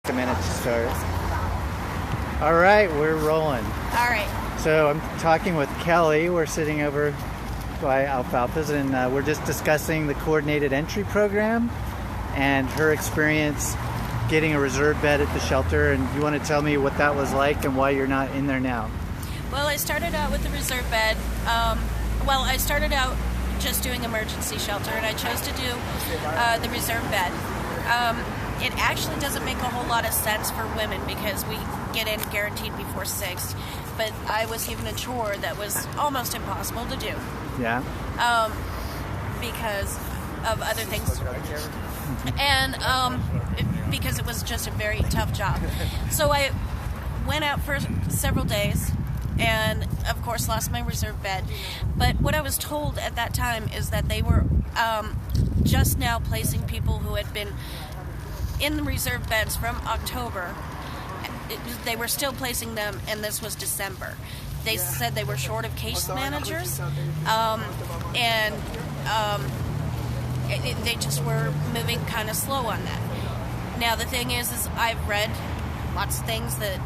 A minute to start. All right, we're rolling. All right. So I'm talking with Kelly. We're sitting over by Alfalfa's, and we're just discussing the coordinated entry program and her experience getting a reserve bed at the shelter. And you want to tell me what that was like and why you're not in there now? Well, I started out with the reserve bed. I started out just doing emergency shelter, and I chose to do the reserve bed. It actually doesn't make a whole lot of sense for women because we get in guaranteed before 6, but I was given a chore that was almost impossible to do. Yeah. Because of other things. And because it was just a very tough job. So I went out for several days and, of course, lost my reserve bed. But what I was told at that time is that they were just now placing people who had been in the reserve beds from October. They were still placing them, and this was December. They said they were short of case managers, and they just were moving kind of slow on that. Now, the thing is I've read lots of things that,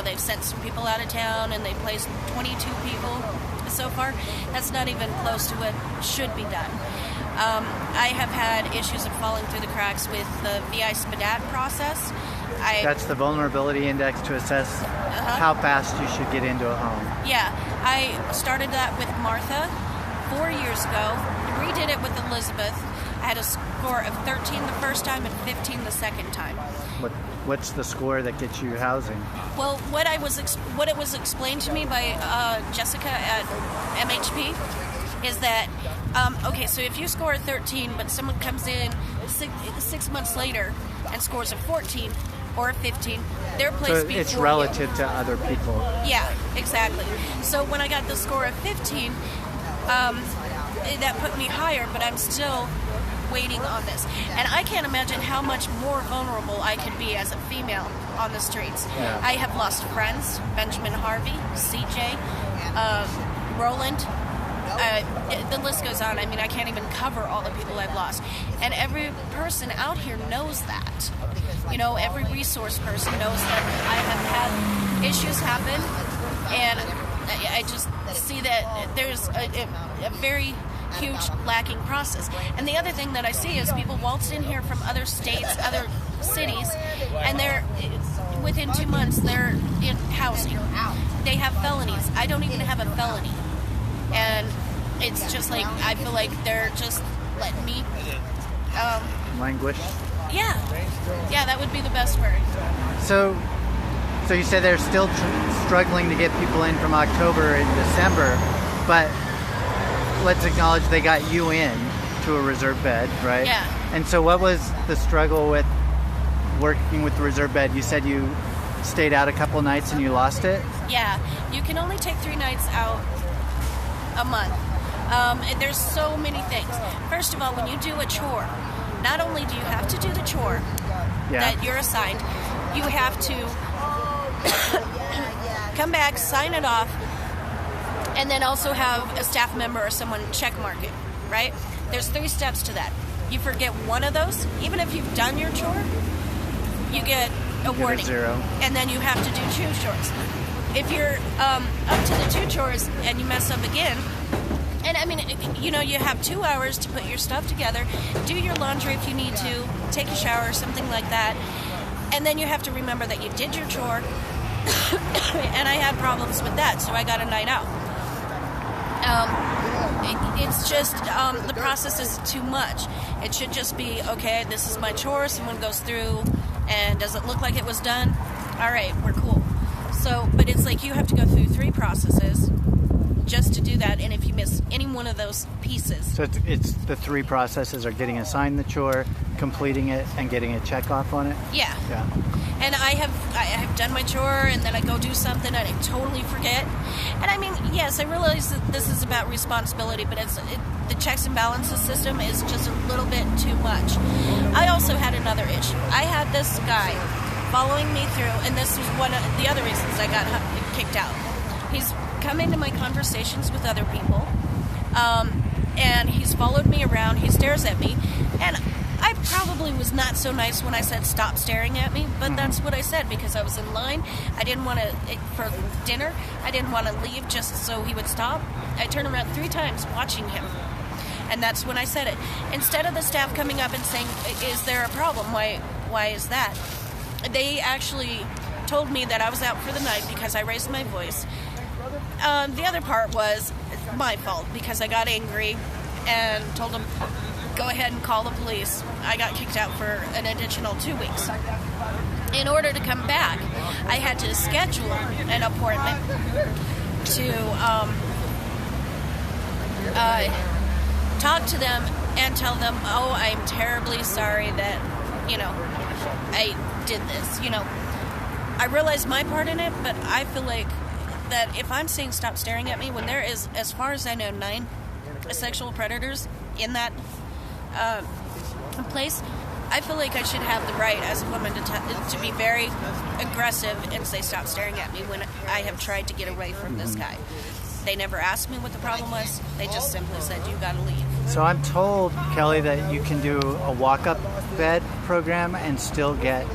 they've sent some people out of town, and they placed 22 people so far. That's not even close to what should be done. I have had issues of falling through the cracks with the VI-SPDAT process. That's the vulnerability index to assess how fast you should get into a home. Yeah, I started that with Martha 4 years ago, redid it with Elizabeth. I had a score of 13 the first time and 15 the second time. What's the score that gets you housing? Well, what it was explained to me by Jessica at MHP is that, so if you score a 13, but someone comes in 6 months later and scores a 14 or a 15, they're placed before you. It's relative to other people. Yeah, exactly. So when I got the score of 15, that put me higher, but I'm still waiting on this. And I can't imagine how much more vulnerable I could be as a female on the streets. Yeah. I have lost friends, Benjamin Harvey, CJ, Roland. The list goes on. I mean, I can't even cover all the people I've lost. And every person out here knows that. Every resource person knows that I have had issues happen, and I just see that there's a very huge lacking process. And the other thing that I see is people waltz in here from other states, other cities, and they're within 2 months they're in housing. They have felonies. I don't even have a felony. And it's just like, I feel like they're just letting me Languish? Yeah, that would be the best word. So you said they're still struggling to get people in from October and December, but let's acknowledge they got you in to a reserve bed, right? Yeah. And so what was the struggle with working with the reserve bed? You said you stayed out a couple nights and you lost it? Yeah, you can only take 3 nights out a month. And there's so many things. First of all, when you do a chore, not only do you have to do the chore that you're assigned, you have to come back, sign it off, and then also have a staff member or someone check mark it, right? There's 3 steps to that. You forget one of those, even if you've done your chore, you get a warning. 0. And then you have to do 2 chores. If you're up to the 2 chores and you mess up again, and I mean, you have 2 hours to put your stuff together, do your laundry if you need to, take a shower, something like that, and then you have to remember that you did your chore, and I had problems with that, so I got a night out. It's just, the process is too much. It should just be, okay, this is my chore, someone goes through, and does it look like it was done? All right, we're cool. So, but it's like you have to go through 3 processes just to do that, and if you miss any one of those pieces. So it's the 3 processes are getting assigned the chore, completing it, and getting a check off on it? Yeah. Yeah. And I have done my chore, and then I go do something, and I totally forget. And I mean, yes, I realize that this is about responsibility, but the checks and balances system is just a little bit too much. I also had another issue. I had this guy following me through, and this was one of the other reasons I got kicked out. He's come into my conversations with other people, and he's followed me around. He stares at me, and I probably was not so nice when I said stop staring at me, but that's what I said because I was in line. I didn't want to, for dinner, I didn't want to leave just so he would stop. I turned around 3 times watching him. And that's when I said it. Instead of the staff coming up and saying, is there a problem? Why is that? They actually told me that I was out for the night because I raised my voice. The other part was my fault because I got angry and told them, go ahead and call the police. I got kicked out for an additional 2 weeks. In order to come back, I had to schedule an appointment to talk to them and tell them, oh, I'm terribly sorry that, I did this. I realize my part in it, but I feel like that if I'm saying stop staring at me, when there is, as far as I know, 9 sexual predators in that place, I feel like I should have the right as a woman to be very aggressive and say stop staring at me when I have tried to get away from this guy. They never asked me what the problem was. They just simply said, you gotta leave. So I'm told, Kelly, that you can do a walk-up bed program and still get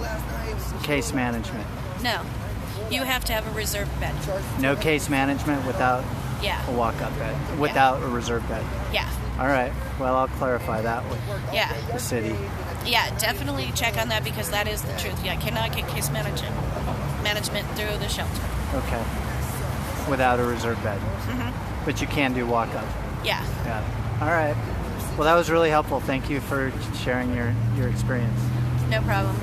case management. No. You have to have a reserved bed. No case management without Yeah. a walk-up bed, without a reserved bed. Yeah. All right. Well, I'll clarify that with Yeah. the city. Yeah, definitely check on that because that is the truth. Yeah, I cannot get case management through the shelter. Okay. Without a reserved bed. But you can do walk-up. Yeah. Yeah. All right. Well, that was really helpful. Thank you for sharing your experience. No problem.